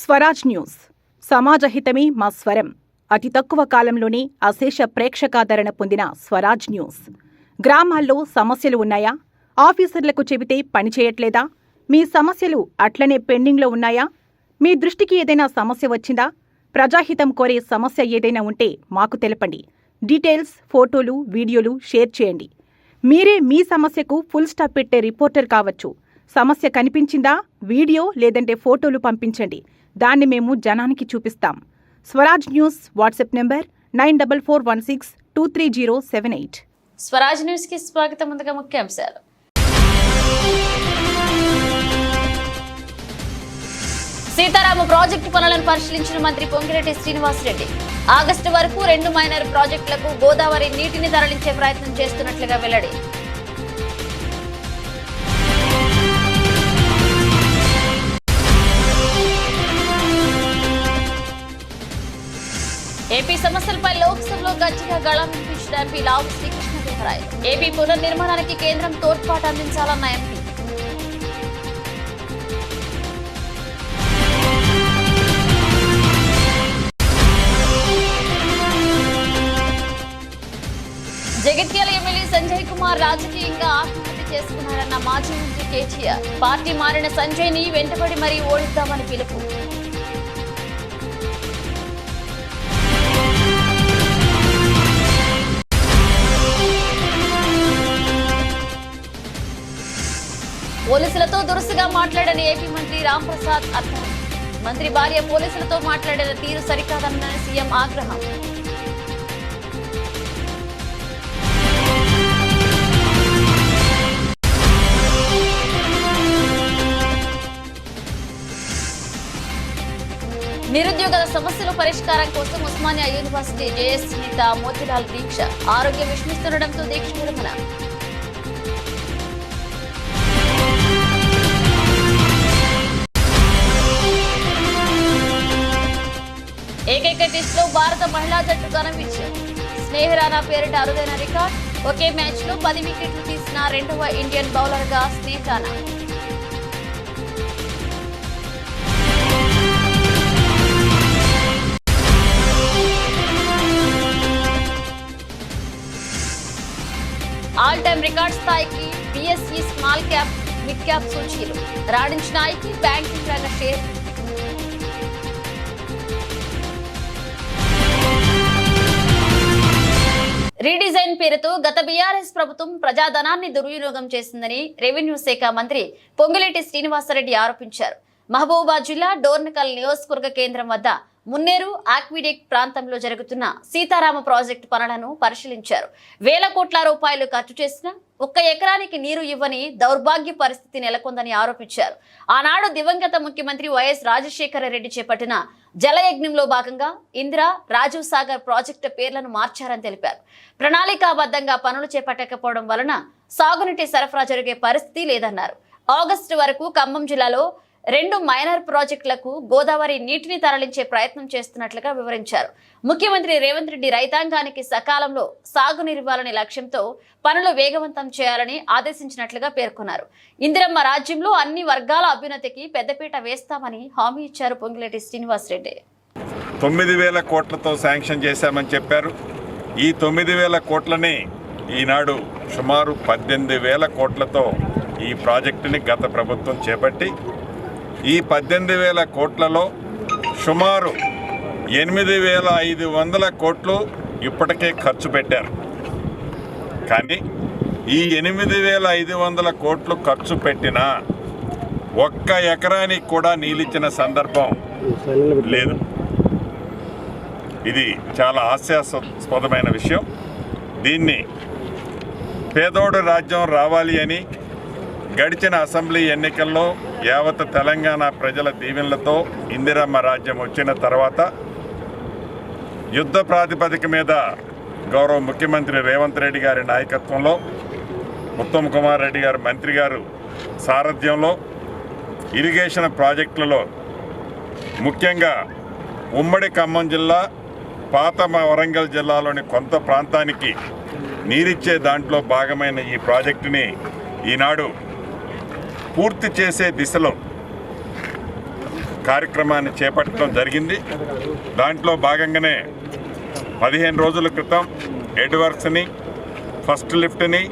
Swaraj news సమాజహితమే మా స్వరం. అతి తక్కువ కాలంలోనే అశేష ప్రేక్షకాదరణ పొందిన స్వరాజ్ న్యూస్. గ్రామాల్లో సమస్యలు ఉన్నాయా? ఆఫీసర్లకు చెబితే పనిచేయట్లేదా? మీ సమస్యలు అట్లనే పెండింగ్లో ఉన్నాయా? మీ దృష్టికి ఏదైనా సమస్య వచ్చిందా? ప్రజాహితం కోరే సమస్య ఏదైనా ఉంటే మాకు తెలపండి. డీటెయిల్స్, ఫోటోలు, వీడియోలు షేర్ చేయండి. మీరే మీ సమస్యకు ఫుల్ స్టాప్ పెట్టే రిపోర్టర్ కావచ్చు. సమస్య కనిపించిందా? వీడియో లేదంటే ఫోటోలు పంపించండి. దాన్ని మేము జనానికి చూపిస్తాం. Swaraj news WhatsApp number 9441623078. Swaraj news కి స్వాగతం. ముందుగా ముఖ్యాంశాలు. సీతారామ ప్రాజెక్టు పనులను పరిశీలించిన మంత్రి పొంగిరెడ్డి శ్రీనివాసరెడ్డి. ఆగస్టు వరకు 2 మైనర్ ప్రాజెక్టులకు గోదావరి నీటిని తరలించే ప్రయత్నం చేస్తున్నట్లుగా వెల్లడి. ఏపీ సమస్యలపై లోక్సభలో గట్టిగా గళం వినిపించిన ఎంపీ లావు శ్రీకృష్ణదేవరాయలు. ఏపీ పునర్నిర్మాణానికి కేంద్రం తోడ్పాటు అందించాలన్న ఎంపీ. జగిత్యాల ఎమ్మెల్యే సంజయ్ కుమార్ రాజకీయంగా ఆత్మహత్య చేసుకున్నారన్న మాజీ మంత్రి కేటీఆర్. పార్టీ మారిన సంజయ్ ని వెంటబడి మరీ ఓడిద్దామని పిలుపు. పోలీసులతో దురుసుగా మాట్లాడని ఏపీ మంత్రి రాంప్రసాద్ అర్థం. మంత్రి భార్య పోలీసులతో మాట్లాడిన తీరు సరికాదన్న సీఎం ఆగ్రహం. నిరుద్యోగుల సమస్యల పరిష్కారం కోసం ఉస్మానియా యూనివర్సిటీ జేఎస్ నేత మోతిలాల్ దీక్ష. ఆరోగ్యం విషమిస్తుండటంతో దీక్ష విరమణ. ఏకైక టెస్ట్ లో భారత మహిళా జట్టు ఘన విజయం. స్నేహరాణా పేరిట అరుదైన రికార్డ్. ఒకే మ్యాచ్ లో 10 వికెట్లు తీసిన 2వ ఇండియన్ బౌలర్ గా స్నేహరాణా. ఆల్ టైమ్ రికార్డ్ స్థాయికి BSE small cap, mid cap సూచీలు రాణించిన ఐటీ బ్యాంకింగ్ రంగ షేర్. రీడిజైన్ పేరుతో గత బీఆర్ఎస్ ప్రభుత్వం ప్రజాధనాన్ని దుర్వినియోగం చేసిందని రెవెన్యూ శాఖ మంత్రి పొంగిరెడ్డి శ్రీనివాసరెడ్డి ఆరోపించారు. మహబూబాబాద్ జిల్లా డోర్నకల్ నియోజకవర్గ కేంద్రం వద్ద మున్నేరు ఆక్విడెక్ట్ ప్రాంతంలో జరుగుతున్న సీతారామ ప్రాజెక్టు పనులను పరిశీలించారు. వేల కోట్ల రూపాయలు ఖర్చు చేసిన 1 ఎకరానికి నీరు ఇవ్వని దౌర్భాగ్య పరిస్థితి నెలకొందని ఆరోపించారు. ఆనాడు దివంగత ముఖ్యమంత్రి వైఎస్ రాజశేఖర రెడ్డి చేపట్టిన జలయజ్ఞంలో భాగంగా ఇందిరా, రాజీవ్ సాగర్ ప్రాజెక్టు పేర్లను మార్చారని తెలిపారు. ప్రణాళికాబద్ధంగా పనులు చేపట్టకపోవడం వలన సాగునీటి సరఫరా జరిగే పరిస్థితి లేదన్నారు. ఆగస్టు వరకు ఖమ్మం జిల్లాలో 2 మైనర్ ప్రాజెక్టులకు గోదావరి నీటిని తరలించే ప్రయత్నం చేస్తున్నట్లుగా వివరించారు. ముఖ్యమంత్రి రేవంత్ రెడ్డి రైతాంగానికి సకాలంలో సాగునీరివ్వాలనే లక్ష్యంతో పనులు వేగవంతం చేయాలని ఆదేశించినట్లుగా పేర్కొన్నారు. ఇందిరమ్మ రాజ్యంలో అన్ని వర్గాల అభ్యున్నతికి పెద్దపీట వేస్తామని హామీ ఇచ్చారు పొంగిరెడ్డి శ్రీనివాసరెడ్డి. 9,000 కోట్లతో శాంక్షన్ చేశామని చెప్పారు. ఈ 9,000 కోట్లని ఈనాడు సుమారు 18,000 కోట్లతో ఈ ప్రాజెక్టుని గత ప్రభుత్వం చేపట్టి ఈ 18,000 కోట్లలో సుమారు 8,500 కోట్లు ఇప్పటికే ఖర్చు పెట్టారు. కానీ ఈ 8,500 కోట్లు ఖర్చు పెట్టినా 1 ఎకరానికి కూడా నీళ్ళిచ్చిన సందర్భం లేదు. ఇది చాలా హాస్యాస్పదమైన విషయం. దీన్ని పేదోడు రాజ్యం రావాలి అని గడిచిన అసెంబ్లీ ఎన్నికల్లో యావత్ తెలంగాణ ప్రజల దీవెనలతో ఇందిరమ్మ రాజ్యం వచ్చిన తర్వాత యుద్ధ ప్రాతిపదిక మీద గౌరవ ముఖ్యమంత్రి రేవంత్ రెడ్డి గారి నాయకత్వంలో, ఉత్తమ్ కుమార్ రెడ్డి గారు మంత్రి గారు సారథ్యంలో ఇరిగేషన్ ప్రాజెక్టులలో ముఖ్యంగా ఉమ్మడి ఖమ్మం జిల్లా, పాత వరంగల్ జిల్లాలోని కొంత ప్రాంతానికి నీరిచ్చే దాంట్లో భాగమైన ఈ ప్రాజెక్టుని ఈనాడు పూర్తి చేసే దిశలో కార్యక్రమాన్ని చేపట్టడం జరిగింది. దాంట్లో భాగంగానే 15 రోజుల క్రితం హెడ్ వర్క్స్ని, ఫస్ట్ లిఫ్ట్ని,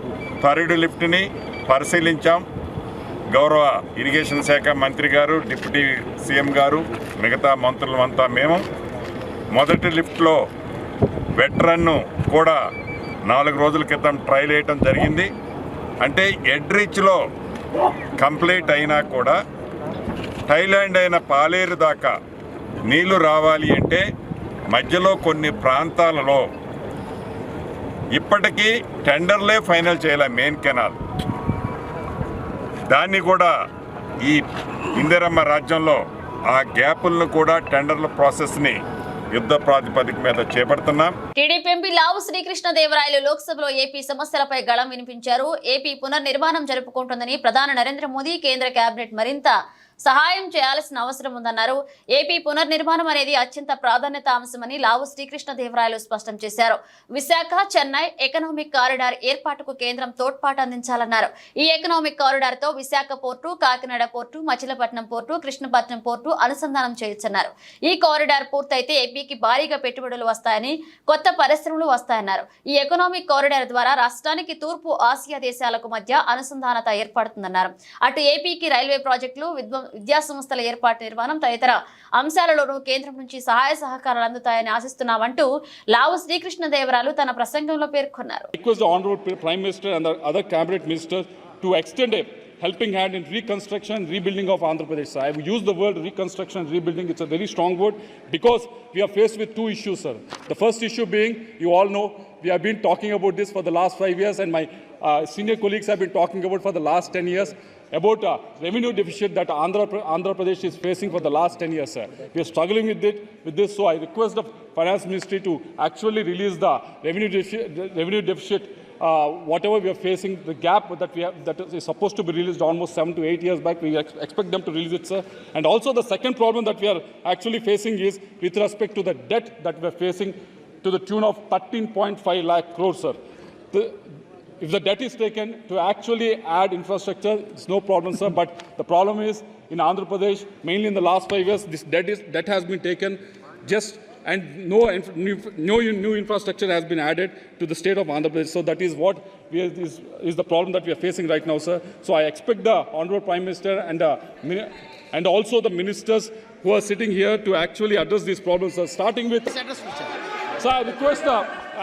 థర్డ్ లిఫ్ట్ని పరిశీలించాం. గౌరవ ఇరిగేషన్ శాఖ మంత్రి గారు, డిప్యూటీ సీఎం గారు, మిగతా మంత్రులంతా మేము మొదటి లిఫ్ట్లో వెట్ రన్ను కూడా 4 రోజుల క్రితం ట్రయల్ వేయటం జరిగింది. అంటే హెడ్ రీచ్లో కంప్లీట్ అయినా కూడా థైలాండ్ అయిన పాలేరు దాకా నీళ్లు రావాలి అంటే మధ్యలో కొన్ని ప్రాంతాలలో ఇప్పటికీ టెండర్లే ఫైనల్ చేయాలి. మెయిన్ కెనాల్ దాన్ని కూడా ఈ ఇందిరమ్మ రాజ్యంలో ఆ గ్యాపులను కూడా టెండర్ల ప్రాసెస్ని యుద్ధ ప్రాతిపదిక మీద చేపడుతున్నాం. టీడీపీ ఎంపీ లావు శ్రీకృష్ణదేవరాయలు లోక్సభలో ఏపీ సమస్యలపై గళం వినిపించారు. ఏపీ పునర్నిర్మాణం జరుపుకుంటుందని ప్రధాని నరేంద్ర మోదీ, కేంద్ర కేబినెట్ మరింత సహాయం చేయాల్సిన అవసరం ఉందన్నారు. ఏపీ పునర్నిర్మాణం అనేది అత్యంత ప్రాధాన్యత అంశమని లావు శ్రీకృష్ణదేవరాయలు స్పష్టం చేశారు. విశాఖ, చెన్నై ఎకనామిక్ కారిడార్ ఏర్పాటుకు కేంద్రం తోడ్పాటు అందించాలన్నారు. ఈ ఎకనామిక్ కారిడార్ తో Visakha port, Kakinada port, Machilipatnam port, Krishnapatnam port అనుసంధానం చేయొచ్చన్నారు. ఈ కారిడార్ పూర్తయితే ఏపీకి భారీగా పెట్టుబడులు వస్తాయని, కొత్త పరిశ్రమలు వస్తాయన్నారు. ఈ ఎకనామిక్ కారిడార్ ద్వారా రాష్ట్రానికి తూర్పు ఆసియా దేశాలకు మధ్య అనుసంధానత ఏర్పడుతుందన్నారు. అటు ఏపీకి రైల్వే ప్రాజెక్టులు, విద్యా సంస్థల ఏర్పాటు, నిర్మాణం తదితర అంశాలలోనూ కేంద్రం నుంచి సహాయ సహకారాలు అందుతాయని ఆశిస్తున్నామంటూ లావు శ్రీకృష్ణదేవరాయలు తన ప్రసంగంలో పేర్కొన్నారు. Request the Honorable Prime Minister and the other cabinet ministers to extend a helping hand in reconstruction and rebuilding of Andhra Pradesh. I have used the word reconstruction and rebuilding. It's a very strong word because we are faced with two issues, sir. The first issue being, you all know, we have been talking about this for the last 5 years, and my senior colleagues have been talking about for the last 10 years. About revenue deficit that Andhra Pradesh is facing for the last 10 years, sir. We are struggling with this, so I request the Finance Ministry to actually release the revenue deficit, whatever we are facing, the gap that we have, that is supposed to be released almost 7 to 8 years back. We expect them to release it, sir. And also the second problem that we are actually facing is with respect to the debt that we are facing to the tune of 13.5 lakh crores, sir. If the debt is taken to actually add infrastructure, it's no problem, sir. But the problem is in Andhra Pradesh, mainly in the last 5 years, this debt has been taken just, and no new infrastructure has been added to the state of Andhra Pradesh. So that is what is the problem that we are facing right now, sir. So I expect the Honorable Prime Minister and also the ministers who are sitting here to actually address these problems, sir. Starting with, so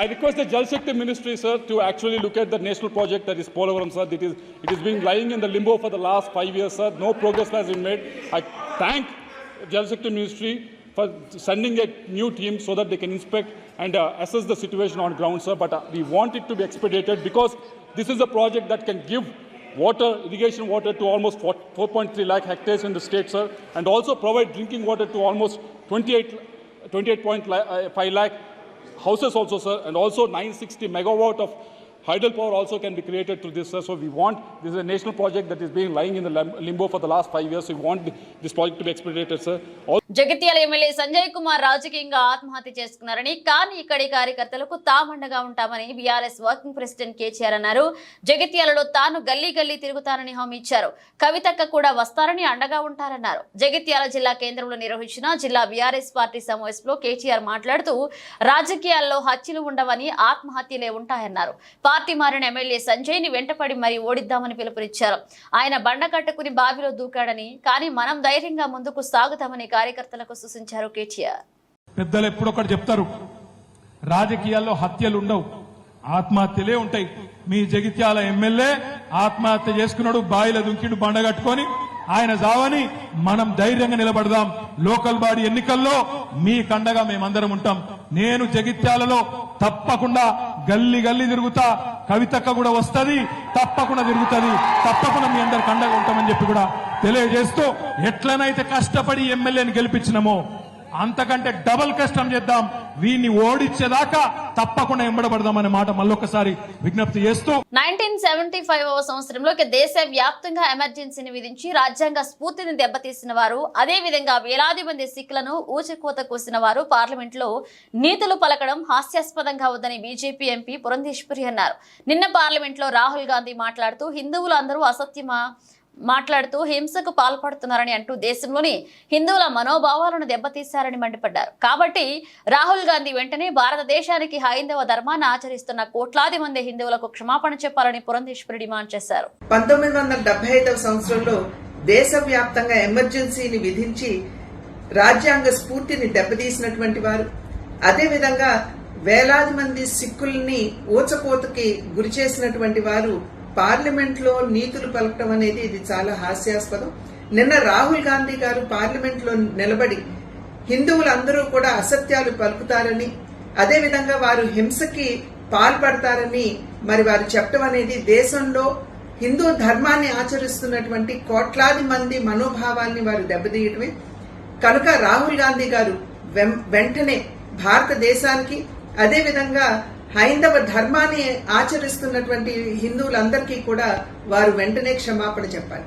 I request the Jal Shakti Ministry, sir, to actually look at the national project that is Polavaram, sir. It is being lying in the limbo for the last 5 years, sir. No progress has been made. I thank Jal Shakti Ministry for sending a new team so that they can inspect and assess the situation on ground, sir. But we want it to be expedited because this is a project that can give irrigation water to almost 4.3 lakh hectares in the state, sir, and also provide drinking water to almost 28.5 lakh houses also, sir, and also 960 megawatt of hydel power also can be created through this, sir. So we want, this is a national project that is being lying in the limbo for the last 5 years. So we want this project to be expedited, sir. Jagtial MLA Sanjay Kumar రాజకీయంగా ఆత్మహత్య చేసుకున్నారని, కానీ ఇక్కడి కార్యకర్తలకు తామండగా ఉంటామని BRS working president KCR అన్నారు. జగిత్యాలలో తాను గల్లీ గల్లీ తిరుగుతానని హామీ ఇచ్చారు. కవితక్క కూడా వస్తారని అండగా ఉంటారన్నారు. జగిత్యాల జిల్లా కేంద్రంలో నిర్వహించిన జిల్లా బీఆర్ఎస్ పార్టీ సమావేశంలో కేసీఆర్ మాట్లాడుతూ రాజకీయాల్లో హత్యలు ఉండవని, ఆత్మహత్యలే ఉంటాయన్నారు. పార్టీ మారిన ఎమ్మెల్యే సంజయ్ ని వెంటపడి మరీ ఓడిద్దామని పిలుపునిచ్చారు. ఆయన బండ కట్టుకుని బావిలో దూకాడని, కానీ మనం ధైర్యంగా ముందుకు సాగుతామని కార్యకర్తలకు సూచించారు కేటీఆర్. పెద్దలు ఎప్పుడొకటి చెప్తారు, రాజకీయాల్లో హత్యలు ఉండవు, ఆత్మహత్యలే ఉంటాయి. మీ జగిత్యాల ఎమ్మెల్యే ఆత్మహత్య చేసుకున్నాడు, బావిలో దుంకిడు బండ కట్టుకొని. ఆయన జావని మనం ధైర్యంగా నిలబడదాం. లోకల్ బాడీ ఎన్నికల్లో మీ కండగా మేమందరం ఉంటాం. నేను జగిత్యాలలో తప్పకుండా గల్లీ గల్లీ తిరుగుతా, కవితక్క కూడా వస్తది, తప్పకుండా తిరుగుతుంది, తప్పకుండా మీ అందరికి అండగా ఉంటామని చెప్పి కూడా తెలియజేస్తూ, ఎట్లనైతే కష్టపడి ఎమ్మెల్యేని గెలిపించినామో అంతకంటే డబల్ కష్టం చేద్దాం. వీన్ని ఓడించేదాకా తప్పకుండా ఎంబడబడదామనే మాట మళ్ళొకసారి విజ్ఞప్తి చేస్తూ 1975వ సంవత్సరంలో దేశ వ్యాప్తంగా ఎమర్జెన్సీని విధించి రాజ్యాంగ స్ఫూర్తిని దెబ్బతీసిన వారు, అదే విధంగా వేలాది మంది సిక్కులను ఊచకోత కోసిన వారు పార్లమెంట్ లో నీతులు పలకడం హాస్యాస్పదంగా ఉందని బీజేపీ ఎంపీ పురంధేశ్వరి అన్నారు. నిన్న పార్లమెంట్ లో రాహుల్ గాంధీ మాట్లాడుతూ హిందువులు అందరూ అసత్యమా, మాట్లాడుతూ హింసకు పాల్పడుతున్నారని అంటూ దేశంలోని హిందువుల మనోభావాలను దెబ్బతీశారని మండిపడ్డారు. కాబట్టి రాహుల్ గాంధీ వెంటనే భారతదేశానికి హైందవ ధర్మాన్ని ఆచరిస్తున్న కోట్లాది మంది హిందువులకు క్షమాపణ చెప్పాలని పురంధేశ్వరి డిమాండ్ చేశారు. 1975వ సంవత్సరంలో దేశవ్యాప్తంగా ఎమర్జెన్సీని విధించి రాజ్యాంగ స్ఫూర్తిని దెబ్బతీసినటువంటి వారు, అదేవిధంగా వేలాది మంది సిక్కుల్ని ఊచకోతకి గురి చేసినటువంటి వారు పార్లమెంట్ లో నీతులు పలకటం అనేది ఇది చాలా హాస్యాస్పదం. నిన్న రాహుల్ గాంధీ గారు పార్లమెంట్ లో నిలబడి హిందువులందరూ కూడా అసత్యాలు పలుకుతారని, అదేవిధంగా వారు హింసకి పాల్పడతారని మరి వారు చెప్పడం అనేది దేశంలో హిందూ ధర్మాన్ని ఆచరిస్తున్నటువంటి కోట్లాది మంది మనోభావాల్ని వారు దెబ్బతీయటమే. కనుక రాహుల్ గాంధీ గారు వెంటనే భారతదేశానికి, అదేవిధంగా హైందవ ధర్మాన్ని ఆచరిస్తున్నటువంటి హిందువులందరికీ కూడా వారు వెంటనే క్షమాపణ చెప్పాలి.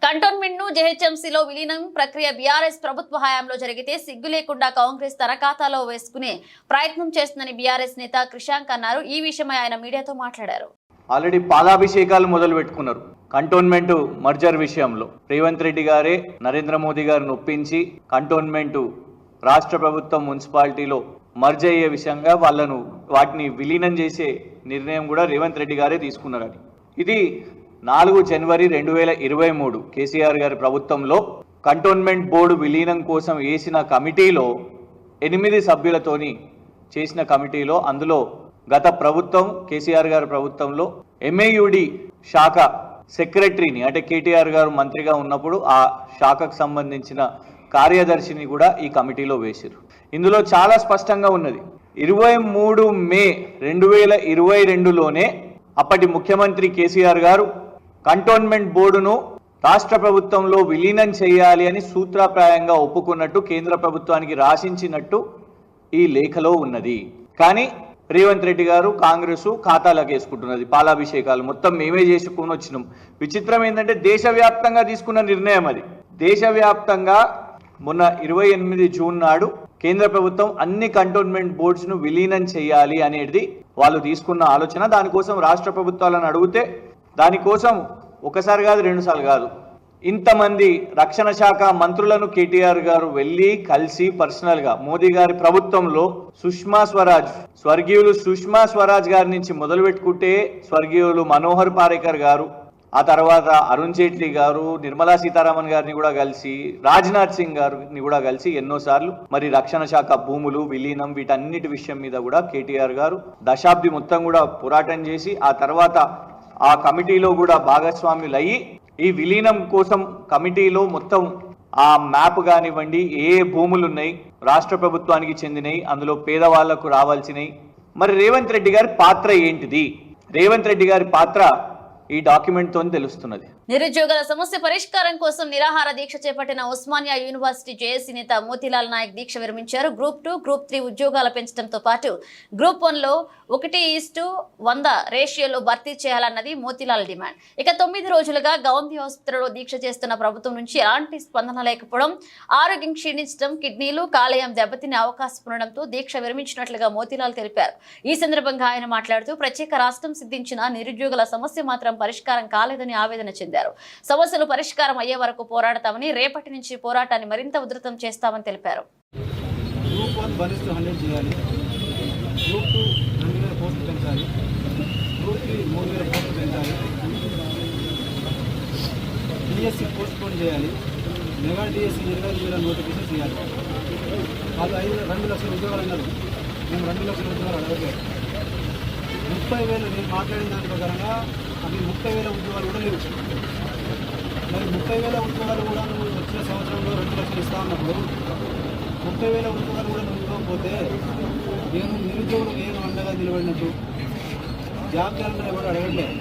కంటోన్మెంట్ ను జెహెచ్ఎంసీలో విలీనం ప్రక్రియ బీఆర్ఎస్ ప్రభుత్వ హయాంలో జరిగితే సిగ్గు లేకుండా కాంగ్రెస్ తన ఖాతాలో వేసుకునే ప్రయత్నం చేస్తుందని బీఆర్ఎస్ నేత క్రిషాంక్ అన్నారు. ఈ విషయమై ఆయన మీడియాతో మాట్లాడారు. ఆల్రెడీ పాలాభిషేకాలు మొదలు పెట్టుకున్నారు. కంటోన్మెంట్ మర్జర్ విషయంలో రేవంత్ రెడ్డి గారే నరేంద్ర మోదీ గారిని ఒప్పించి కంటోన్మెంట్ రాష్ట్ర ప్రభుత్వం మున్సిపాలిటీలో మర్జ్ అయ్యే విషయంగా వాటిని విలీనం చేసే నిర్ణయం కూడా రేవంత్ రెడ్డి గారే తీసుకున్నారని. ఇది 4 జనవరి 2023 కేసీఆర్ గారి ప్రభుత్వంలో కంటోన్మెంట్ బోర్డు విలీనం కోసం వేసిన కమిటీలో 8 సభ్యులతోని చేసిన కమిటీలో, అందులో గత ప్రభుత్వం కేసీఆర్ గారి ప్రభుత్వంలో ఎంఏయుడి శాఖ సెక్రటరీని, అంటే కేటీఆర్ గారు మంత్రిగా ఉన్నప్పుడు ఆ శాఖకు సంబంధించిన కార్యదర్శిని కూడా ఈ కమిటీలో వేశారు. ఇందులో చాలా స్పష్టంగా ఉన్నది. 23 మే 2022లోనే అప్పటి ముఖ్యమంత్రి కేసీఆర్ గారు కంటోన్మెంట్ బోర్డును రాష్ట్ర ప్రభుత్వంలో విలీనం చేయాలి అని సూత్రప్రాయంగా ఒప్పుకున్నట్టు కేంద్ర ప్రభుత్వానికి రాసించినట్టు ఈ లేఖలో ఉన్నది. కానీ రేవంత్ రెడ్డి గారు కాంగ్రెస్ ఖాతాలకు వేసుకుంటున్నది. పాలాభిషేకాలు మొత్తం మేమే చేసుకుని వచ్చినాం. విచిత్రం ఏంటంటే దేశవ్యాప్తంగా తీసుకున్న నిర్ణయం అది. దేశవ్యాప్తంగా మొన్న 28 జూన్ నాడు కేంద్ర ప్రభుత్వం అన్ని కంటోన్మెంట్ బోర్డ్స్ ను విలీనం చేయాలి అనేది వాళ్ళు తీసుకున్న ఆలోచన. దానికోసం రాష్ట్ర ప్రభుత్వాలను అడిగితే దానికోసం ఒకసారి కాదు, 2 సార్లు కాదు, ఇంతమంది రక్షణ శాఖ మంత్రులను కేటీఆర్ గారు వెళ్ళి కలిసి పర్సనల్ గా మోదీ గారి ప్రభుత్వంలో స్వర్గీయులు సుష్మా స్వరాజ్ గారి నుంచి మొదలు పెట్టుకుంటే స్వర్గీయులు మనోహర్ పారేకర్ గారు, ఆ తర్వాత అరుణ్ జైట్లీ గారు, నిర్మలా సీతారామన్ గారిని కూడా కలిసి, రాజ్నాథ్ సింగ్ గారిని కూడా కలిసి ఎన్నోసార్లు మరి రక్షణ శాఖ భూములు విలీనం వీటన్నిటి విషయం మీద కూడా కేటీఆర్ గారు దశాబ్ది మొత్తం కూడా పోరాటం చేసి ఆ తర్వాత ఆ కమిటీలో కూడా భాగస్వాములు అయ్యి ఈ విలీనం కోసం కమిటీలో మొత్తం ఆ మ్యాప్ కానివ్వండి, ఏ భూములు ఉన్నాయి రాష్ట్ర ప్రభుత్వానికి చెందినవి, అందులో పేదవాళ్లకు రావాల్సినవి, మరి రేవంత్ రెడ్డి గారి పాత్ర ఏంటిది, రేవంత్ రెడ్డి గారి పాత్ర ఈ డాక్యుమెంట్ తో తెలుస్తున్నది. నిరుద్యోగుల సమస్య పరిష్కారం కోసం నిరాహార దీక్ష చేపట్టిన ఉస్మానియా యూనివర్సిటీ జేఏసీ నేత మోతీలాల్ నాయక్ దీక్ష విరమించారు. గ్రూప్ 2, గ్రూప్ 3 ఉద్యోగాల పెంచడంతో పాటు గ్రూప్ 1లో 1:100 రేషియోలో భర్తీ చేయాలన్నది మోతీలాల్ డిమాండ్. ఇక 9 రోజులుగా గౌంధీ ఆసుపత్రిలో దీక్ష చేస్తున్న ప్రభుత్వం నుంచి ఎలాంటి స్పందన లేకపోవడం, ఆరోగ్యం క్షీణించడం, కిడ్నీలు కాలేయం దెబ్బతినే అవకాశం ఉండడంతో దీక్ష విరమించినట్లుగా మోతీలాల్ తెలిపారు. ఈ సందర్భంగా ఆయన మాట్లాడుతూ ప్రత్యేక రాష్ట్రం సిద్ధించిన నిరుద్యోగుల సమస్య మాత్రం పరిష్కారం కాలేదని ఆవేదన చెందారు. సమస్యలు పరిష్కారం అయ్యే వరకు పోరాడతామని, రేపటి నుంచి పోరాటాన్ని మరింత ఉధృతం చేస్తామని తెలిపారు. గ్రూప్ 1 1:100 చేయాలి, గ్రూప్ 2 2,000 పోస్టులు పెంచాలి, గ్రూప్ 3 3,000 పోస్టులు పెంచాలి, డిఎస్సి పోస్ట్ పోన్ చేయాలి, మెగా డిఎస్సి 20,000 నోటిఫికేషన్ చేయాలి. వాళ్ళు 2 లక్షల ఉద్యోగాలు అన్నారు, మేము 2 లక్షల ఉద్యోగాలు అడగలేదు. 30,000 నేను మాట్లాడిన దాని ప్రకారంగా అవి 30,000 ఉద్యోగాలు కూడా లేవు. మరి 30,000 ఉద్యోగాలు కూడా నువ్వు వచ్చిన సంవత్సరంలో 2 లక్షలు ఇస్తా ఉన్నప్పుడు 30,000 ఉద్యోగాలు కూడా నువ్వు ఇవ్వకపోతే నేను నిరుద్యోగులకు ఏం అండగా నిలబడినట్టు? జాబ్ క్యాలెండర్ ఎవరు అడగట్లేదు.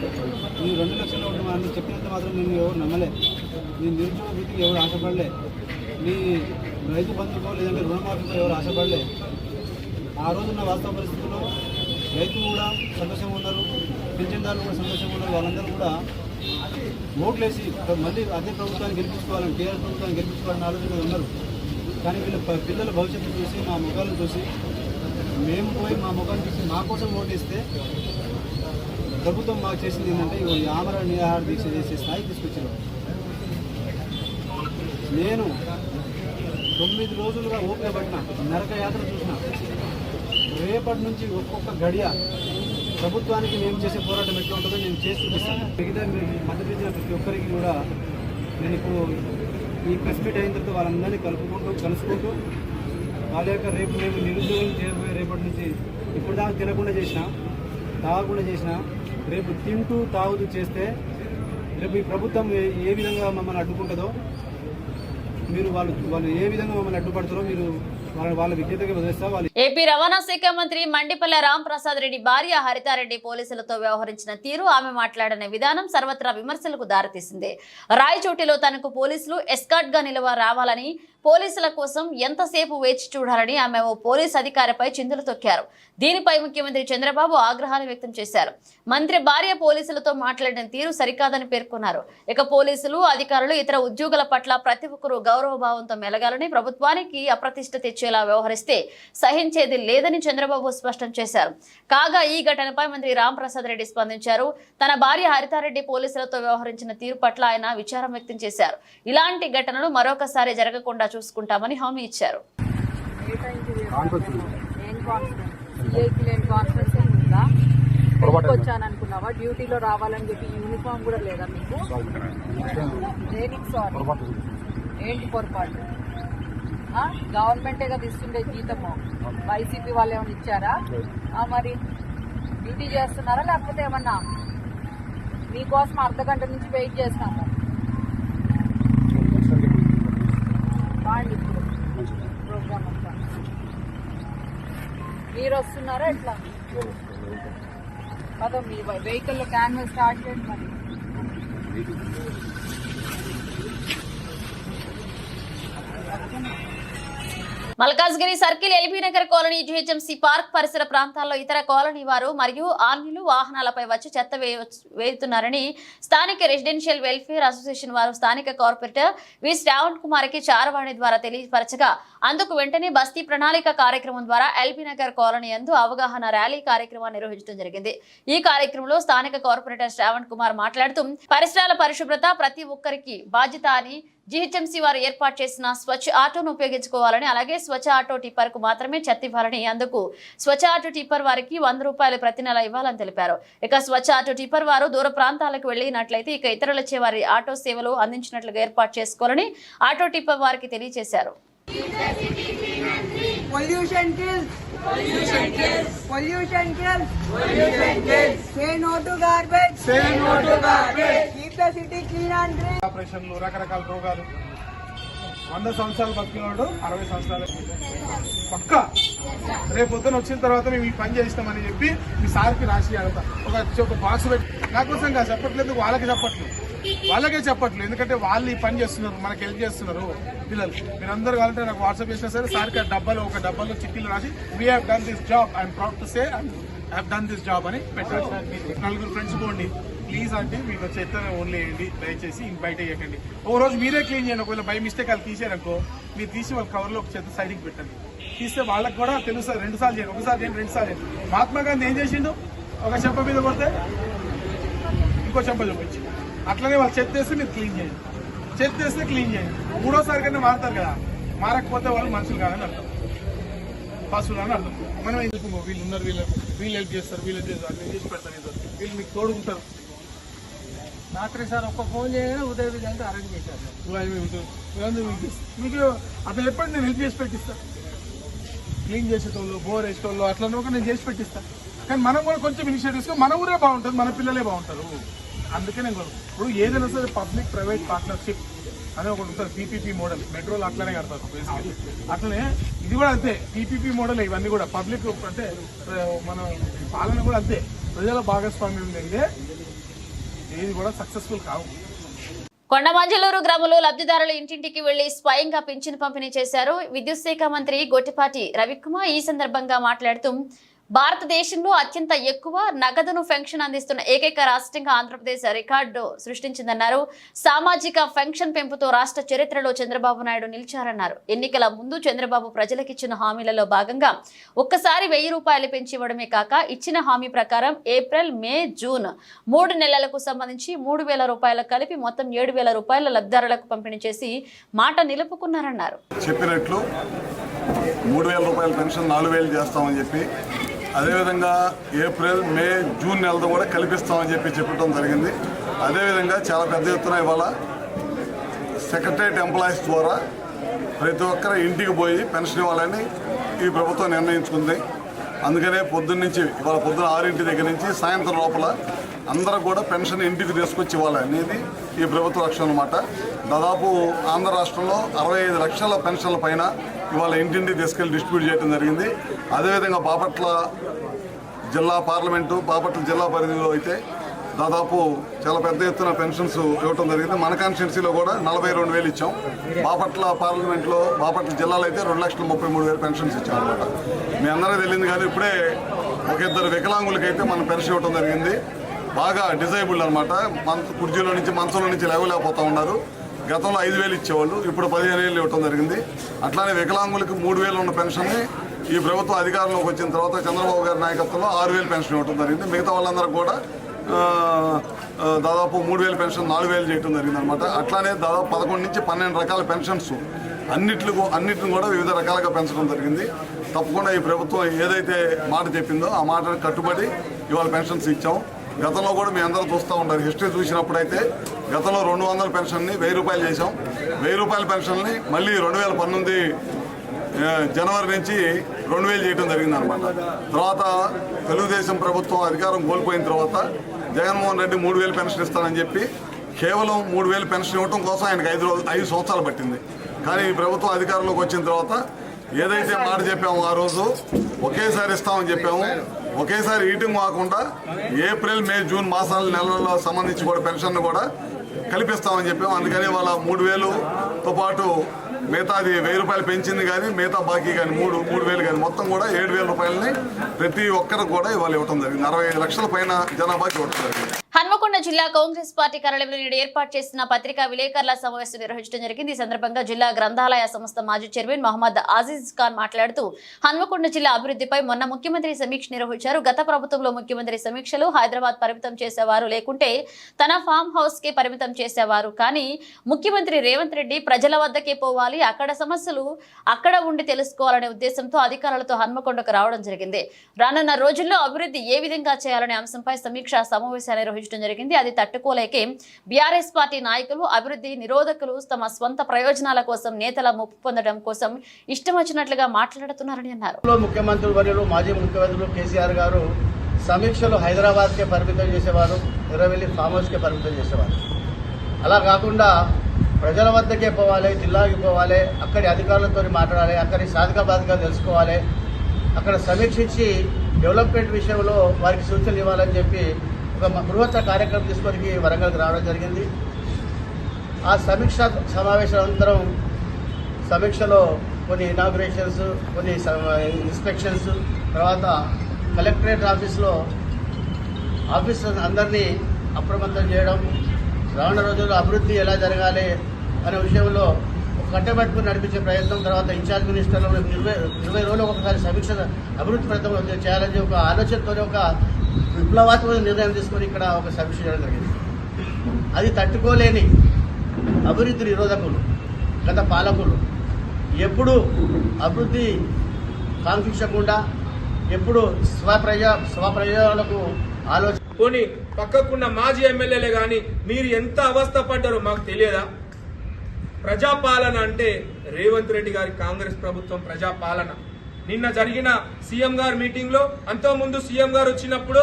నువ్వు 2 లక్షలు ఉంటుంది చెప్పినంత మాత్రం నేను ఎవరు నమ్మలే. నీ నిరుద్యోగ వృత్తికి ఎవరు ఆశపడలే. నీ రైతు బంధుకో లేదంటే రుణమాఫీకో ఎవరు ఆశపడలే. ఆ రోజున్న వాస్తవ పరిస్థితుల్లో రైతులు కూడా సంతోషంగా ఉన్నారు, పింఛన్దారులు కూడా సంతోషంగా ఉన్నారు. వాళ్ళందరూ కూడా ఓట్లేసి మళ్ళీ అదే ప్రభుత్వాన్ని గెలిపించుకోవాలని, టీఆర్ఎస్ ప్రభుత్వాన్ని గెలిపించుకోవాలని ఆలోచన ఉన్నారు. కానీ వీళ్ళ పిల్లల భవిష్యత్తు చూసి, మా ముఖాలను చూసి, మేము పోయి మా ముఖాన్ని చూసి మా కోసం ఓటేస్తే ప్రభుత్వం మాకు చేసింది ఏంటంటే ఇవి ఆమరణ నిరాహార దీక్ష చేసే స్థాయికి తీసుకొచ్చారు. నేను 9 రోజులుగా ఓపిక పట్టిన నరక యాత్ర చూసిన. రేపటి నుంచి ఒక్కొక్క గడియ ప్రభుత్వానికి మేము చేసే పోరాటం ఎట్లా ఉంటుందో నేను చేసి చూపిస్తాను. మిగతా మీరు మద్దతు ఇచ్చిన ప్రతి ఒక్కరికి కూడా నేను ఇప్పుడు ఈ ప్రెస్ మీట్ అయిన తర్వాత వాళ్ళందరినీ కలుసుకుంటూ వాళ్ళ యొక్క రేపు మేము నిరుద్యోగం చేయబోయే రేపటి నుంచి ఇప్పుడు దాకా తినకుండా చేసినా, తాగకుండా చేసినా, రేపు తింటూ తాగుతూ చేస్తే రేపు ఈ ప్రభుత్వం ఏ విధంగా మమ్మల్ని అడ్డుకుంటుందో, మీరు వాళ్ళు ఏ విధంగా మమ్మల్ని అడ్డుపడతారో మీరు వాళ్ళ విజ్ఞతగా వదిలేస్తా. ఏపీ రవాణా శాఖ మంత్రి మండిపల్లె రాంప్రసాద్ రెడ్డి భార్య హరితారెడ్డి పోలీసులతో వ్యవహరించిన తీరు, ఆమె మాట్లాడిన విధానం సర్వత్రా విమర్శలకు దారితీసింది. రాయచోటిలో తనకు పోలీసులు ఎస్కార్ట్ గా రావాలని, పోలీసుల కోసం ఎంతసేపు వేచి చూడాలని ఆమె ఓ పోలీస్ అధికారిపై చిందులు తొక్కారు. దీనిపై ముఖ్యమంత్రి చంద్రబాబు ఆగ్రహాన్ని వ్యక్తం చేశారు. మంత్రి భార్య పోలీసులతో మాట్లాడిన తీరు సరికాదని పేర్కొన్నారు. ఇక పోలీసులు, అధికారులు, ఇతర ఉద్యోగుల పట్ల ప్రతి ఒక్కరూ గౌరవభావంతో మెలగాలని, ప్రభుత్వానికి అప్రతిష్ట తెచ్చేలా వ్యవహరిస్తే సహించేది లేదని చంద్రబాబు స్పష్టం చేశారు. కాగా ఈ ఘటనపై మంత్రి రాంప్రసాద్ రెడ్డి స్పందించారు. తన భార్య హరితారెడ్డి పోలీసులతో వ్యవహరించిన తీరు పట్ల ఆయన విచారం వ్యక్తం చేశారు. ఇలాంటి ఘటనలు మరొకసారి జరగకుండా చూసుకుంటామని హామీ ఇచ్చారు. వచ్చాననుకున్నావా? డ్యూటీలో రావాలని చెప్పి యూనిఫామ్ కూడా లేదా మీకు? దేనికి సారీ? ఏంటి పొరపాటు? గవర్నమెంటే కదా ఇస్తుండే జీతము, వైసీపీ వాళ్ళు ఏమైనా ఇచ్చారా? మరి డ్యూటీ చేస్తున్నారా లేకపోతే ఏమన్నా? మీకోసం అర్ధగంట నుంచి వెయిట్ చేస్తాము. బాగుంది ఇప్పుడు ప్రోగ్రామ్ అంతా. మీరు వస్తున్నారా ఎట్లా? అదో మీ వెహికల్లో క్యాన్వస్ స్టార్ట్ చేయండి. మరి Malkajgiri circle, LB Nagar colony, GHMC park పరిసర ప్రాంతాల్లో ఇతర కాలనీ వారు మరియు ఆర్మీలు వాహనాలపై వచ్చి చెత్త వేస్తున్నారని స్థానిక రెసిడెన్షియల్ వెల్ఫేర్ అసోసియేషన్ వారు స్థానిక కార్పొరేటర్ వి శ్రావణ్ కుమార్ కి చారవాణి ద్వారా తెలియపరచగా, అందుకు వెంటనే బస్తీ ప్రణాళిక కార్యక్రమం ద్వారా ఎల్బీ నగర్ కాలనీ యందు అవగాహన ర్యాలీ కార్యక్రమాన్ని నిర్వహించడం జరిగింది. ఈ కార్యక్రమంలో స్థానిక కార్పొరేటర్ శ్రావణ్ కుమార్ మాట్లాడుతూ, పరిసరాల పరిశుభ్రత ప్రతి ఒక్కరికి బాధ్యత అని, జీహెచ్ఎంసీ వారు ఏర్పాటు చేసిన స్వచ్ఛ ఆటోను ఉపయోగించుకోవాలని, అలాగే స్వచ్ఛ ఆటో టిప్పర్ కు మాత్రమే చెత్త ఇవ్వాలని, అందుకు స్వచ్ఛ ఆటో టిప్పర్ వారికి 100 రూపాయలు ప్రతి నెల ఇవ్వాలని తెలిపారు. ఇక స్వచ్ఛ ఆటో టిప్పర్ వారు దూర ప్రాంతాలకు వెళ్లినట్లయితే ఇక ఇతరులచే వారి ఆటో సేవలు అందించినట్లుగా ఏర్పాటు చేసుకోవాలని ఆటో టిప్పర్ వారికి తెలియజేశారు. Pollution kills. Pollution kills. Pollution kills. Pollution kills. Say no to garbage. Say no to garbage. Keep the city clean and green. ఆపరేషన్లు, రకరకాల రోగాలు. 100 సంవత్సరాలు బతికినోడు 60 సంవత్సరాలు పక్క రేపు పొద్దున వచ్చిన తర్వాత మేము ఈ పని చేస్తామని చెప్పి మీ సార్కి రాసి అడతా ఒక బాక్స్ పెట్టి, నా కోసం కాదు చెప్పట్లేదు, వాళ్ళకే చెప్పట్లేదు. ఎందుకంటే వాళ్ళు ఈ పని చేస్తున్నారు, మనకి హెల్ప్ చేస్తున్నారు పిల్లలు. మీరందరూ కావాలంటే నాకు వాట్సాప్ చేసినా సరే సార్కి ఒక డబ్బాలో చిట్టీలు రాసి we have done this job, I'm proud to say I have done this job అని పెట్టారు. 4 ఫ్రెండ్స్ పోండి ప్లీజ్ అంటే, మీకు చెత్తనే ఓన్లీ వేయండి దయచేసి, ఇంక బయట వేయకండి. ఒక రోజు మీరే క్లీన్ చేయండి. ఒకవేళ బై మిస్టేక్ వాళ్ళు తీసారనుకో, మీరు తీసి వాళ్ళ కవర్లో ఒక చెత్త సైడ్కి పెట్టండి. తీస్తే వాళ్ళకి కూడా తెలుస్తుంది. 2 సార్లు చేయండి, ఒకసారి చేయండి, 2 సార్లు చేయండి. మహాత్మా గాంధీ ఏం చేసిండు? ఒక చెంప మీద కొడితే ఇంకో చెంప చూపించి, అట్లనే వాళ్ళు చెత్త వేస్తే మీరు క్లీన్ చేయండి, చెత్త వేస్తే క్లీన్ చేయండి. 3వ కన్నా మారుతారు కదా, మారకపోతే వాళ్ళు మనుషులు కాదని అర్థం, పశువులు అని అర్థం. మనం ఎందుకు వీళ్ళు ఉన్నారు, వీళ్ళు హెల్ప్ చేస్తారు, వీళ్ళు చేసి పెడతారు, వీళ్ళు మీకు తోడుకుంటారు. రాత్రి సార్ ఒక్క ఫోన్ చేయగానే ఉదయ విధంగా అరేంజ్ చేశారు. మీకు అతను చెప్పండి, నేను హెల్ప్ చేసి పెట్టిస్తాను. క్లీన్ చేసేటోళ్ళు, బోర్ వేసేటోళ్ళు అట్లా నేను చేసి పెట్టిస్తాను. కానీ మనం కూడా కొంచెం ఇనిషియేటివ్ తీసుకొని మన ఊరే బాగుంటుంది, మన పిల్లలే బాగుంటారు. అందుకే నేను ఇప్పుడు ఏదైనా సరే పబ్లిక్ ప్రైవేట్ పార్ట్నర్షిప్ అనే ఒకటి ఉంటుంది. పీపీపీ మోడల్ మెట్రోలు అట్లనే కడతారు బేసికలీ, అట్లనే ఇది కూడా అంతే. పీపీపీ మోడల్ ఇవన్నీ కూడా పబ్లిక్ అంటే మన పాలన కూడా అంతే, ప్రజల భాగస్వామ్యం లేదే ఏది కూడా సక్సెస్ఫుల్ కావు. కొండమంజలూరు గ్రామంలో లబ్ధిదారుల ఇంటింటికి వెళ్లి స్వయంగా పింఛను పంపిణీ చేశారు విద్యుత్ శాఖ మంత్రి గొట్టిపాటి రవికుమార్. ఈ సందర్భంగా మాట్లాడుతూ, భారతదేశంలో అత్యంత ఎక్కువ నగదును పెన్షన్ అందిస్తున్న ఏకైక రాష్ట్రంగా ఆంధ్రప్రదేశ్ రికార్డు సృష్టించిందన్నారు. సామాజిక పెన్షన్ పెంపుతో రాష్ట్ర చరిత్రలో చంద్రబాబు నాయుడు నిలిచారన్నారు. ఎన్నికల ముందు చంద్రబాబు ప్రజలకిచ్చిన హామీలలో భాగంగా ఒక్కసారి 1000 రూపాయలు పెంచి ఇవ్వడమే కాక ఇచ్చిన హామీ ప్రకారం ఏప్రిల్, మే, జూన్ 3 నెలలకు సంబంధించి 3000 రూపాయలు కలిపి మొత్తం 7000 రూపాయల లబ్ధిదారులకు పంపిణీ చేసి మాట నిలుపుకున్నారన్నారు. చెప్పినట్లు 3000 రూపాయల పెన్షన్ 4000 చేస్తామని చెప్పి, అదేవిధంగా ఏప్రిల్, మే, జూన్ నెలతో కూడా కల్పిస్తామని చెప్పడం జరిగింది. అదేవిధంగా చాలా పెద్ద ఎత్తున ఇవాళ సెక్రటరియట్ ఎంప్లాయీస్ ద్వారా ప్రతి ఒక్కరి ఇంటికి పోయి పెన్షన్ ఇవ్వాలని ఈ ప్రభుత్వం నిర్ణయించుకుంది. అందుకనే ఇవాళ పొద్దున్న 6 దగ్గర నుంచి సాయంత్రం లోపల అందరూ కూడా పెన్షన్ ఇంటికి తీసుకొచ్చి ఇవ్వాలనేది ఈ ప్రభుత్వ లక్ష్యం అన్నమాట. దాదాపు ఆంధ్ర రాష్ట్రంలో 65 లక్షల పెన్షన్ల పైన ఇవాళ ఇంటింటికి తీసుకెళ్లి డిస్ట్రిబ్యూట్ చేయడం జరిగింది. అదేవిధంగా బాపట్ల జిల్లా పార్లమెంటు, బాపట్ల జిల్లా పరిధిలో అయితే దాదాపు చాలా పెద్ద ఎత్తున పెన్షన్స్ ఇవ్వడం జరిగింది. మన కాన్స్టిట్యున్సీలో కూడా 42,000 ఇచ్చాం. బాపట్ల పార్లమెంట్లో, బాపట్ల జిల్లాలో అయితే 2,33,000 పెన్షన్స్ ఇచ్చాం అనమాట. మీ అందరికీ తెలియదు కానీ ఇప్పుడే ఒక 2 వికలాంగులకైతే మనం పెన్షన్ ఇవ్వడం జరిగింది. బాగా డిజైబుల్ అనమాట. కుర్చీలో నుంచి, మంచంలో నుంచి లేవలేకపోతూ ఉన్నారు. గతంలో 5,000 ఇచ్చేవాళ్ళు, ఇప్పుడు 15,000 ఇవ్వడం జరిగింది. అట్లానే వికలాంగులకు 3,000 ఉన్న పెన్షన్ని ఈ ప్రభుత్వం అధికారంలోకి వచ్చిన తర్వాత చంద్రబాబు గారి నాయకత్వంలో 6,000 పెన్షన్ ఇవ్వడం జరిగింది. మిగతా వాళ్ళందరూ కూడా దాదాపు 3,000 పెన్షన్ 4,000 చేయడం జరిగింది అనమాట. అట్లానే దాదాపు 11 నుంచి 12 రకాల పెన్షన్స్ అన్నిటిని కూడా వివిధ రకాలుగా పెంచడం జరిగింది. తప్పకుండా ఈ ప్రభుత్వం ఏదైతే మాట చెప్పిందో ఆ మాటను కట్టుబడి ఇవాళ పెన్షన్స్ ఇచ్చాం. గతంలో కూడా మీ అందరూ చూస్తూ ఉంటారు. హిస్టరీ చూసినప్పుడైతే గతంలో 200 పెన్షన్ని 1000 రూపాయలు చేసాం. 1000 రూపాయల పెన్షన్ని మళ్ళీ 2019 జనవరి నుంచి 2000 చేయడం జరిగింది అనమాట. తర్వాత తెలుగుదేశం ప్రభుత్వం అధికారం కోల్పోయిన తర్వాత జగన్మోహన్ రెడ్డి 3000 పెన్షన్ ఇస్తానని చెప్పి కేవలం 3000 పెన్షన్ ఇవ్వడం కోసం ఆయనకు 5 సంవత్సరాలు పట్టింది. కానీ ఈ ప్రభుత్వం అధికారంలోకి వచ్చిన తర్వాత ఏదైతే మాట చెప్పామో ఆ రోజు ఒకేసారి ఇస్తామని చెప్పాము. ఒకేసారి ఈటింగ్ కాకుండా ఏప్రిల్, మే, జూన్ నెలల్లో సంబంధించి కూడా పెన్షన్ కూడా కల్పిస్తామని చెప్పాము. అందుకని వాళ్ళ 3,000తో పాటు మిగతాది 1000 రూపాయలు పెంచింది కానీ మిగతా బాకీ కానీ 3,000 కానీ మొత్తం కూడా 7,000 రూపాయలని ప్రతి ఒక్కరికి కూడా ఇవాళ ఇవ్వడం జరిగింది. 65 లక్షల పైన జనాభాకి ఇవ్వడం జరిగింది. హన్మకొండ జిల్లా కాంగ్రెస్ పార్టీ కార్యాలయంలో నేడు ఏర్పాటు చేసిన పత్రికా విలేకరుల సమావేశం నిర్వహించడం జరిగింది. ఈ సందర్భంగా జిల్లా గ్రంథాలయ సంస్థ మాజీ చైర్మన్ మహమ్మద్ ఆజీజ్ ఖాన్ మాట్లాడుతూ హన్మకొండ జిల్లా అభివృద్ధిపై మొన్న ముఖ్యమంత్రి సమీక్ష నిర్వహించారు. గత ప్రభుత్వంలో ముఖ్యమంత్రి సమీక్షలు హైదరాబాద్ పరిమితం చేసేవారు, లేకుంటే తన ఫామ్ హౌస్ కి పరిమితం చేసేవారు. కానీ ముఖ్యమంత్రి రేవంత్ రెడ్డి ప్రజల వద్దకే పోవాలి, అక్కడ సమస్యలు అక్కడ ఉండి తెలుసుకోవాలనే ఉద్దేశంతో అధికారులతో హన్మకొండకు రావడం జరిగింది. రానున్న రోజుల్లో అభివృద్ధి ఏ విధంగా చేయాలనే అంశంపై సమీక్షా సమావేశాలు నిర్వహించడం జరిగింది. అది తట్టుకోలేకే బీఆర్ఎస్ పార్టీ నాయకులు, అభివృద్ధి నిరోధకులు తమ స్వంత ప్రయోజనాల కోసం నేతల ముప్పు పొందడం కోసం ఇష్టం వచ్చినట్లుగా మాట్లాడుతున్నారని అన్నారు. ముఖ్యమంత్రి వర్యులు, మాజీ ముఖ్యమంత్రులు కేసీఆర్ గారు సమీక్షలు హైదరాబాద్కే పరిమితం చేసేవారు, ఎర్రవెల్లి ఫామ్ హౌస్కే పరిమితం చేసేవారు. అలా కాకుండా ప్రజల వద్దకే పోవాలి, జిల్లాకి పోవాలి, అక్కడి అధికారులతో మాట్లాడాలి, అక్కడి సాధక బాధకాలు తెలుసుకోవాలి, అక్కడ సమీక్షించి డెవలప్మెంట్ విషయంలో వారికి సూచనలు ఇవ్వాలని చెప్పి ఒక బృహత్తర కార్యక్రమం తీసుకొని వరంగల్కి రావడం జరిగింది. ఆ సమీక్ష సమావేశానంతరం సమీక్షలో కొన్ని ఇనాగ్రేషన్స్, కొన్ని ఇన్స్పెక్షన్స్, తర్వాత కలెక్టరేట్ ఆఫీస్లో ఆఫీసర్స్ అందరినీ అప్రమత్తం చేయడం, రానున్న రోజుల్లో అభివృద్ధి ఎలా జరగాలి అనే విషయంలో కట్టబెట్టుకుని నడిపించే ప్రయత్నం, తర్వాత ఇన్ఛార్జ్ మినిస్టర్లు 20 రోజులు ఒకసారి సమీక్ష అభివృద్ధి ప్రయత్నం చేయాలని ఒక ఆలోచనతో ఒక విప్లవాత్మక నిర్ణయం తీసుకొని ఇక్కడ ఒక సమీక్ష చేయడం జరిగింది. అది తట్టుకోలేని అభివృద్ధి నిరోధకులు గత పాలకులు ఎప్పుడు అభివృద్ధి కాంక్షించకుండా ఎప్పుడు స్వప్రయోజనాలకు ఆలోచన పోనీ పక్కకున్న మాజీ ఎమ్మెల్యేలే కానీ మీరు ఎంత అవస్థ పడ్డారో మాకు తెలియదా? ప్రజాపాలన అంటే రేవంత్ రెడ్డి గారి కాంగ్రెస్ ప్రభుత్వం ప్రజాపాలన. నిన్న జరిగిన సీఎం గారి మీటింగ్ లో, అంతకుముందు సీఎం గారు వచ్చినప్పుడు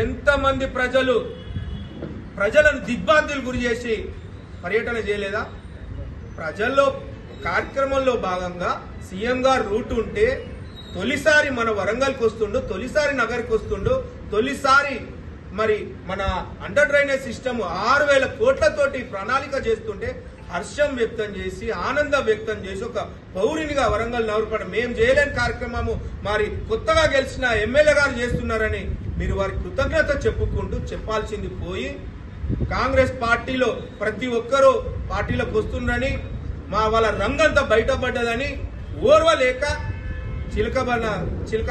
ఎంతమంది ప్రజలను దిగ్భ్రాంతులు గురి చేసి పర్యటన చేయలేదా? ప్రజల్లో కార్యక్రమంలో భాగంగా సీఎం గారు రూట్ ఉంటే తొలిసారి మన వరంగల్కి వస్తుండు, తొలిసారి నగర్కి వస్తుండు, తొలిసారి మరి మన అండర్ డ్రైనేజ్ సిస్టమ్ 6,000 కోట్లతోటి ప్రణాళిక చేస్తుంటే హర్షం వ్యక్తం చేసి ఆనందం వ్యక్తం చేసి ఒక పౌరునిగా వరంగల్ నగరపాలక మేము చేయలేని కార్యక్రమము మరి కొత్తగా గెలిచిన ఎమ్మెల్యే గారు చేస్తున్నారని మీరు వారి కృతజ్ఞత చెప్పుకుంటూ చెప్పాల్సింది పోయి కాంగ్రెస్ పార్టీలో ప్రతి ఒక్కరూ పార్టీలోకి వస్తుందని వాళ్ళ రంగంతా బయటపడ్డదని ఓర్వలేక చిలక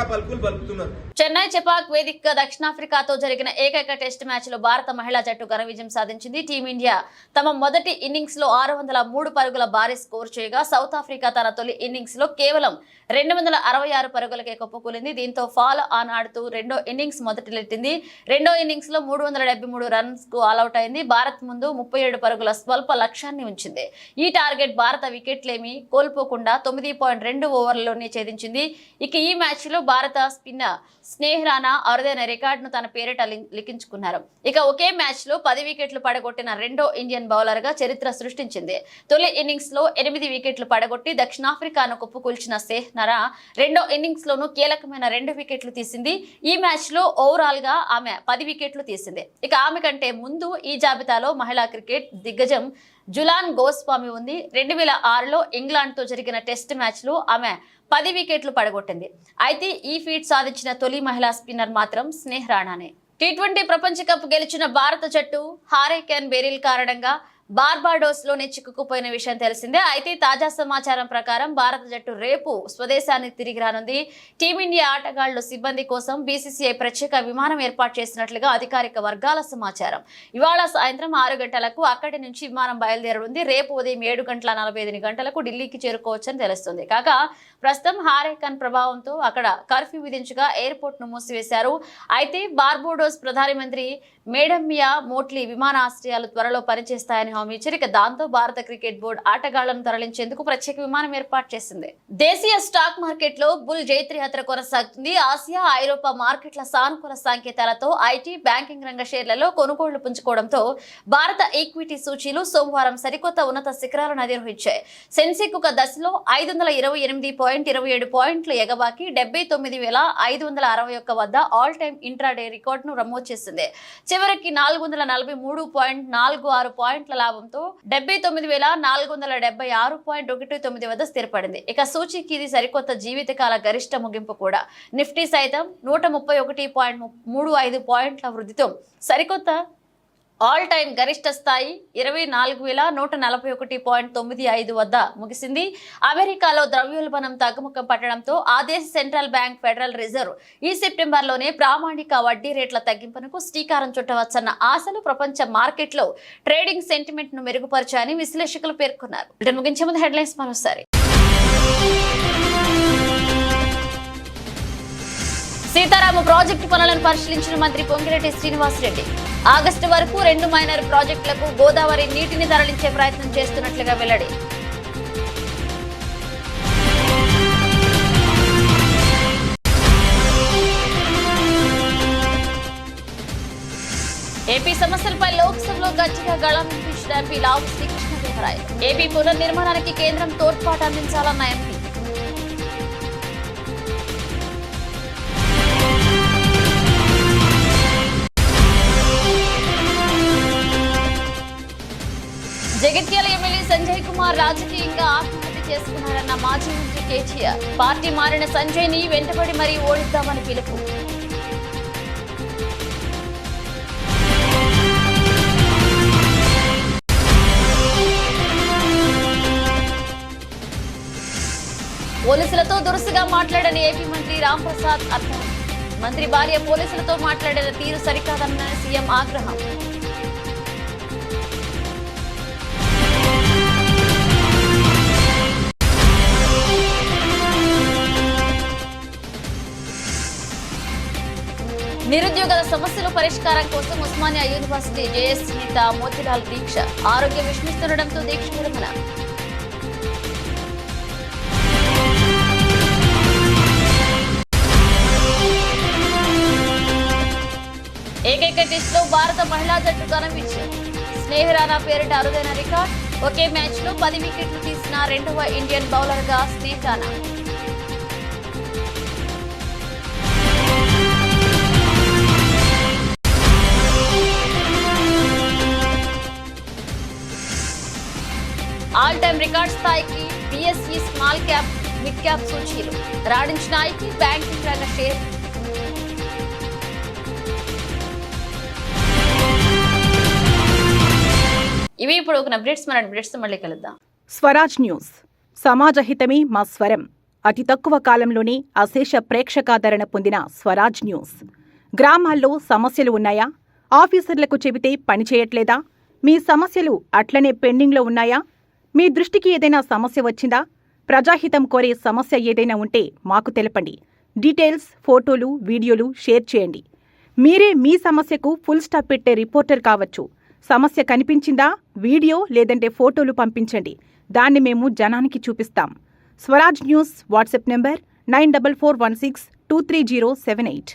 పలుకులు పలుకుతున్నారు. చెన్నై చెపాక్ వేదికగా దక్షిణాఫ్రికాతో జరిగిన ఏకైక టెస్ట్ మ్యాచ్ లో భారత మహిళా జట్టు ఘన విజయం సాధించింది. టీమిండియా తమ మొదటి ఇన్నింగ్స్ లో 603 పరుగుల భారీ స్కోర్ చేయగా సౌత్ ఆఫ్రికా తన తొలి ఇన్నింగ్స్ లో కేవలం 266 పరుగులకే కుప్పకూలింది. దీంతో ఫాలో ఆన్ ఆడుతూ రెండో ఇన్నింగ్స్ మొదటిలెట్టింది. రెండో ఇన్నింగ్స్ లో 373 రన్స్ కు ఆల్అౌట్ అయింది. భారత్ ముందు 37 పరుగుల స్వల్ప లక్ష్యాన్ని ఉంచింది. ఈ టార్గెట్ భారత వికెట్లేమీ కోల్పోకుండా 9.2 ఓవర్లలోనే ఛేదించింది. ఇక ఈ మ్యాచ్ లో భారత స్పిన్నర్ స్నేహ్ రాణా అరుదైన రికార్డును తన పేరిట లిఖించుకున్నారు. ఇక ఒకే మ్యాచ్ లో 10 వికెట్లు పడగొట్టిన రెండో ఇండియన్ బౌలర్ గా చరిత్ర సృష్టించింది. తొలి ఇన్నింగ్స్ లో 8 వికెట్లు పడగొట్టి దక్షిణాఫ్రికాను కుప్పకూల్చిన స్నేహ్ రాణా రెండో ఇన్నింగ్స్ లోనూ కీలకమైన 2 వికెట్లు తీసింది. ఈ మ్యాచ్ లో ఓవరాల్ గా ఆమె 10 వికెట్లు తీసింది. ఇక ఆమె కంటే ముందు ఈ జాబితాలో మహిళా క్రికెట్ దిగ్గజం జులాన్ గోస్వామి ఉంది. 2006లో ఇంగ్లాండ్ తో జరిగిన టెస్ట్ మ్యాచ్ లో ఆమె 10 వికెట్లు పడగొట్టింది. అయితే ఈ ఫీట్ సాధించిన తొలి మహిళా స్పిన్నర్ మాత్రం స్నేహ్ రాణానే. టీ20 ప్రపంచ కప్ గెలిచిన భారత జట్టు హారికేన్ బెరిల్ కారణంగా బార్బాడోస్ లోనే చిక్కుకుపోయిన విషయం తెలిసిందే. అయితే తాజా సమాచారం ప్రకారం భారత జట్టు రేపు స్వదేశానికి తిరిగి రానుంది. టీమిండియా ఆటగాళ్లు సిబ్బంది కోసం బీసీసీఐ ప్రత్యేక విమానం ఏర్పాటు చేసినట్లుగా అధికారిక వర్గాల సమాచారం. ఇవాళ సాయంత్రం 6 గంటలకు అక్కడి నుంచి విమానం బయలుదేరనుంది. రేపు ఉదయం 7:45 గంటలకు ఢిల్లీకి చేరుకోవచ్చని తెలుస్తుంది. కాగా ప్రస్తుతం హారికేన్ ప్రభావంతో అక్కడ కర్ఫ్యూ విధించగా ఎయిర్పోర్ట్ ను మూసివేశారు. అయితే బార్బోడోస్ ప్రధానమంత్రి మేడమియా మోట్లీ విమానాశ్రయాలు త్వరలో పనిచేస్తాయని హామీ ఇచ్చారు. ఇక దాంతో భారత క్రికెట్ బోర్డు ఆటగాళ్లను తరలించేందుకు ప్రత్యేక విమానం ఏర్పాటు చేసింది. దేశీయ స్టాక్ మార్కెట్ లో బుల్ జైత్రయాత్ర కొనసాగుతుంది. ఆసియా, ఐరోపా మార్కెట్ల సానుకూల సంకేతాలతో ఐటీ, బ్యాంకింగ్ రంగ షేర్లలో కొనుగోళ్లు పుంజుకోవడంతో భారత ఈక్విటీ సూచీలు సోమవారం సరికొత్త ఉన్నత శిఖరాలను అధిరోహించాయి. సెన్సెక్స్ ఒక దశలో 528.27 పాయింట్లు ఎగబాకి 79,561 వద్ద ఆల్ టైమ్ ఇంట్రాడే రికార్డును నమోదు చేసింది. చివరికి 443.46 పాయింట్ల లాభంతో 79,476.19 వద్ద స్థిరపడింది. ఇక సూచీకి ఇది సరికొత్త జీవితకాల గరిష్ట ముగింపు కూడా. నిఫ్టీ సైతం 131.35 పాయింట్ల వృద్ధితో సరికొత్త ఆల్ టైమ్ గరిష్ట స్థాయి 24,141.95 వద్ద ముగిసింది. అమెరికాలో ద్రవ్యోల్బణం తగ్గుముఖం పట్టడంతో ఆ దేశ సెంట్రల్ బ్యాంక్ ఫెడరల్ రిజర్వ్ ఈ సెప్టెంబర్లోనే ప్రామాణిక వడ్డీ రేట్ల తగ్గింపునకు శ్రీకారం చుట్టవచ్చన్న ఆశలు ప్రపంచ మార్కెట్లో ట్రేడింగ్ సెంటిమెంట్ ను మెరుగుపరిచాయని విశ్లేషకులు పేర్కొన్నారు. ముగించే ముందు హెడ్లైన్స్ మరోసారి. సీతారామ ప్రాజెక్టు పనులను పరిశీలించిన మంత్రి పొంగిరెడ్డి శ్రీనివాసరెడ్డి. ఆగస్టు వరకు 2 మైనర్ ప్రాజెక్టులకు గోదావరి నీటిని తరలించే ప్రయత్నం చేస్తున్నట్లుగా వెల్లడి. ఏపీ సమస్యలపై లోక్సభలో గట్టిగా గళం వినిపించిన ఎంపీ లావు శ్రీకృష్ణదేవరాయలు. ఏపీ పునర్నిర్మాణానికి కేంద్రం తోడ్పాటు అందించాలన్న ఎంపీ. జగిత్యాల ఎమ్మెల్యే సంజయ్ కుమార్ రాజకీయంగా ఆత్మహత్య చేసుకున్నారన్న మాజీ మంత్రి కేటీఆర్. పార్టీ మారిన సంజయ్ ని వెంటబడి మరీ ఓడిద్దామని పిలుపు. పోలీసులతో దురుసుగా మాట్లాడని ఏపీ మంత్రి రాంప్రసాద్ అర్థం. మంత్రి భార్య పోలీసులతో మాట్లాడిన తీరు సరికాదన్న సీఎం ఆగ్రహం. నిరుద్యోగుల సమస్యల పరిష్కారం కోసం ఉస్మానియా యూనివర్సిటీ జేఎస్ నేత మోతిలాల్ దీక్ష. ఆరోగ్యం విషమిస్తుండటంతో దీక్ష విరమణ. ఏకైక టెస్ట్ లో భారత మహిళా జట్టు ఘన విజయం. స్నేహ్ రాణా పేరిట అరుదైన రికార్డ్. ఒకే మ్యాచ్ లో 10 వికెట్లు తీసిన రెండవ ఇండియన్ బౌలర్ గా Sneh Rana. All time record స్థాయికి BSE small cap mid cap సూచీలు రాణించిన ఐటీ బ్యాంకింగ్ రంగ షేర్. ఇవి ఇప్పుడు ఒక అప్డేట్స్. మన అప్డేట్స్ మళ్ళీ కలుద్దాం. స్వరాజ్ న్యూస్. సమాజ హితమే మా స్వరం. అతి తక్కువ కాలంలోనే అశేష ప్రేక్షకాదరణ పొందిన స్వరాజ్ న్యూస్. గ్రామాల్లో సమస్యలు ఉన్నాయా? ఆఫీసర్లకు చెబితే పని చేయట్లేదా? మీ సమస్యలు అట్లనే పెండింగ్లో ఉన్నాయా? మీ దృష్టికి ఏదైనా సమస్య వచ్చిందా? ప్రజాహితం కోరే సమస్య ఏదైనా ఉంటే మాకు తెలపండి. డీటెయిల్స్, ఫోటోలు, వీడియోలు షేర్ చేయండి. మీరే మీ సమస్యకు ఫుల్ స్టాప్ పెట్టే రిపోర్టర్ కావచ్చు. సమస్య కనిపించిందా? వీడియో లేదంటే ఫోటోలు పంపించండి. దాన్ని మేము జనానికి చూపిస్తాం. Swaraj news WhatsApp number 9441623078.